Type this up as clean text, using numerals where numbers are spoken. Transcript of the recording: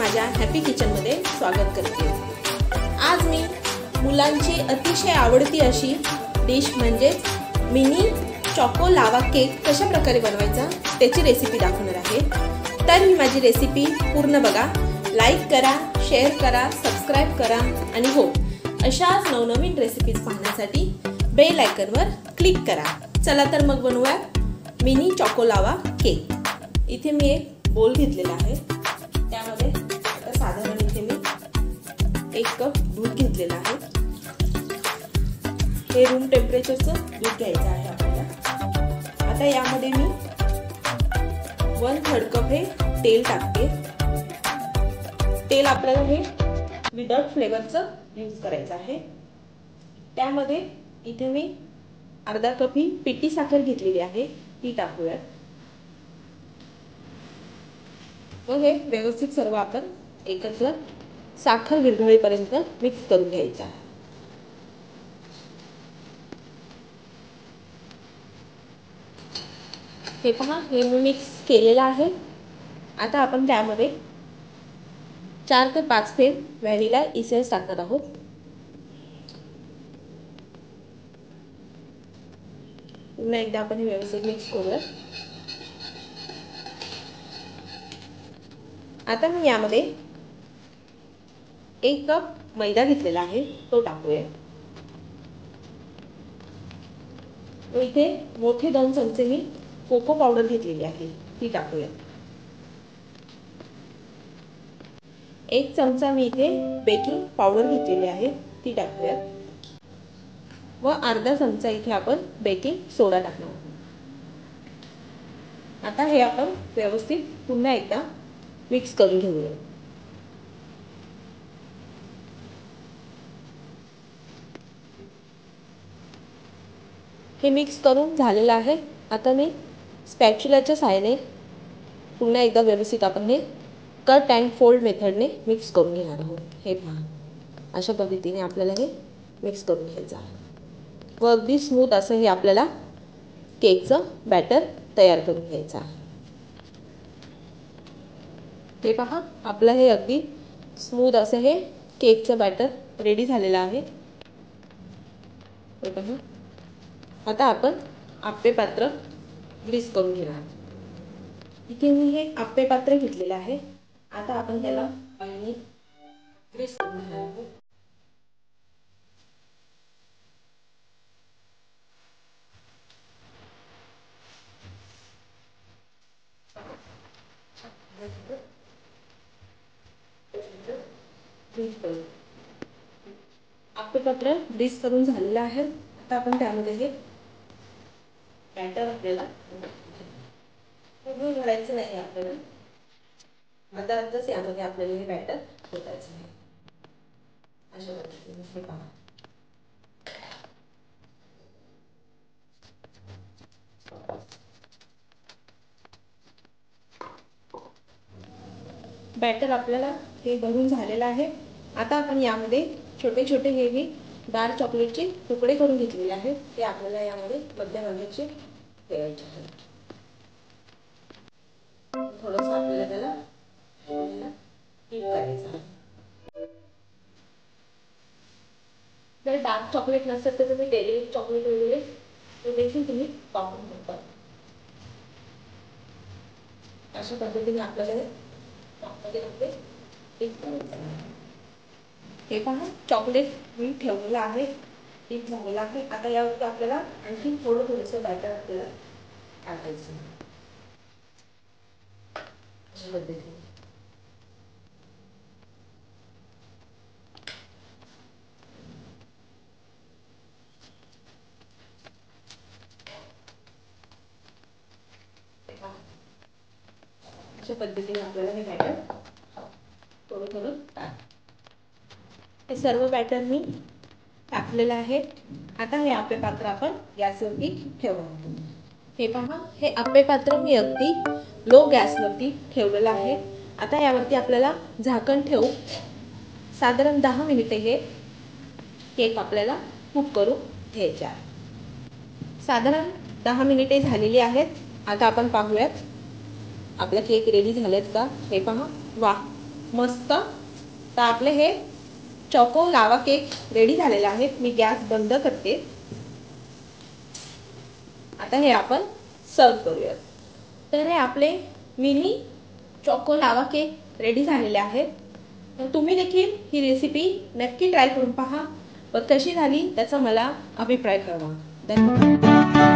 माझ्या हॅपी किचनमध्ये स्वागत करते। आज मी मुलांची अतिशय आवडती अशी डिश म्हणजे मिनी चॉको लावा केक कशा प्रकारे बनवायचा त्याची रेसिपी दाखवणार आहे। तर ही माझी रेसिपी पूर्ण बघा, लाईक करा, शेअर करा, सबस्क्राइब करा आणि हो, अशाच नवनवीन रेसिपीज पाहण्यासाठी बेल आयकॉनवर क्लिक करा। चला तर मग बनवूया मिनी चॉको लावा केक। इथे मी एक बोल घेतलेला आहे, त्यामध्ये आता साधारण इथे मी 1 कप दूध घेतलेला आहे। हे रूम टेम्परेचरचं दूध घ्यायचं आहे आपल्याला। आता यामध्ये मी 1/3 कप हे तेल टाकते। तेल आपल्याला हे विदाउट फ्लेवरचं यूज करायचं आहे। त्यामध्ये इथे मी अर्धा कप ही पिठी साखर घेतलेली आहे, ती टाकूया। मग हे व्यवस्थित सर्व आपण एकत्र साखर विरघळेपर्यंत मिक्स करून घ्यायचं आहे। हे पहा, हे मी मिक्स केलेलं आहे। आता आपण त्यामध्ये 4 ते 5 थेंब व्हॅनिला इसेन्स टाकणार आहोत। पुन्हा एकदा आपण हे व्यवस्थित मिक्स करूया। आता मी यामध्ये 1 कप मैदा घेतलेला आहे, तो टाकूया। इथे मोठे 2 चमचे मी कोको पावडर घेतलेली आहे, ती टाकूया। 1 चमचा मी इथे बेकिंग पावडर घेतलेली आहे, ती टाकूया व अर्धा चमचा इथे आपण बेकिंग सोडा टाकणार आहोत। आता हे आपण व्यवस्थित पुन्हा एकदा मिक्स करून घेऊया। हे मिक्स करून झालेलं आहे। आता मी स्पॅच्युलाच्या सहाय्याने पुन्हा एकदा व्यवस्थित आपण हे कट अँड फोल्ड मेथडने मिक्स करून घेणार आहोत। हे पहा, अशा पद्धतीने आपल्याला हे मिक्स करून घ्यायचं आहे व अगदी स्मूथ असं हे आपल्याला केकचं बॅटर तयार करून घ्यायचं आहे। हे पहा, आपलं हे अगदी स्मूथ असं हे केकचं बॅटर रेडी झालेलं आहे। हे पहा, आता आपण आप्पे पात्र ग्रीस करून घेणार। इथे मी हे आप्पे पात्र घेतलेलं आहे। आता आपण त्याला ऑइलने ग्रीस करून घेणार आहोत। आप्पे पात्र ग्रीस करून झालेलं आहे। आता आपण त्यामध्ये हे बॅटर आपल्याला पूर्ण घालायचं नाही आपल्याला, अर्धा यामध्ये आपल्याला हे बॅटर ओतायचं आहे। अशा पद्धतीने हे पहा, बॅटर आपल्याला हे भरून झालेलं आहे। आता आपण यामध्ये छोटे छोटे हे मी डार्क चॉकलेटचे तुकडे करून घेतलेले आहेत, ते आपल्याला यामध्ये मध्यम आकाराचे ठेवायचे आहेत। थोडंसं आपल्याला त्याला हीट करायचं आहे। जर डार्क चॉकलेट नसेल तर तुम्ही डेली चॉकलेट वगैरे ते देखील तुम्ही वापरू शकता। अशा पद्धतीने आपल्याला हे पहा, चॉकलेट मी ठेवलेलं आहे, हीट झालेलं आहे। आता यावरती आपल्याला आणखी थोडंसं बॅटर आपल्याला टाकायचं अशा पद्धतीने। अशा पद्धतीने आपल्याला हे बॅटर थोडं हे सर्व बॅटर मी टाकलेलं आहे। आता हे आप्पे पात्र आपण गॅसवरती ठेवू। हे पहा, हे आप्पे पात्र मी अगदी लो गॅसवरती ठेवलेलं आहे। आता यावरती आपल्याला झाकण ठेवून साधारण 10 मिनिटे हे केक आपल्याला कुक करून घ्यायचे आहे। साधारण 10 मिनिटे झालेली आहेत। आता आपण पाहूयात आपला केक रेडी झालेत का। हे पहा, वाह, मस्त. तर आपले हे चॉको लावा केक रेडी झालेले आहेत. मी गॅस बंद करते. आता हे आपण सर्व करूयात. तर हे आपले मिनी चॉको लावा केक रेडी झालेले आहेत. तर तुम्ही देखील ही रेसिपी नक्की ट्राय करून पहा व कशी झाली त्याचा मला अभिप्राय कळवा. धन्यवाद.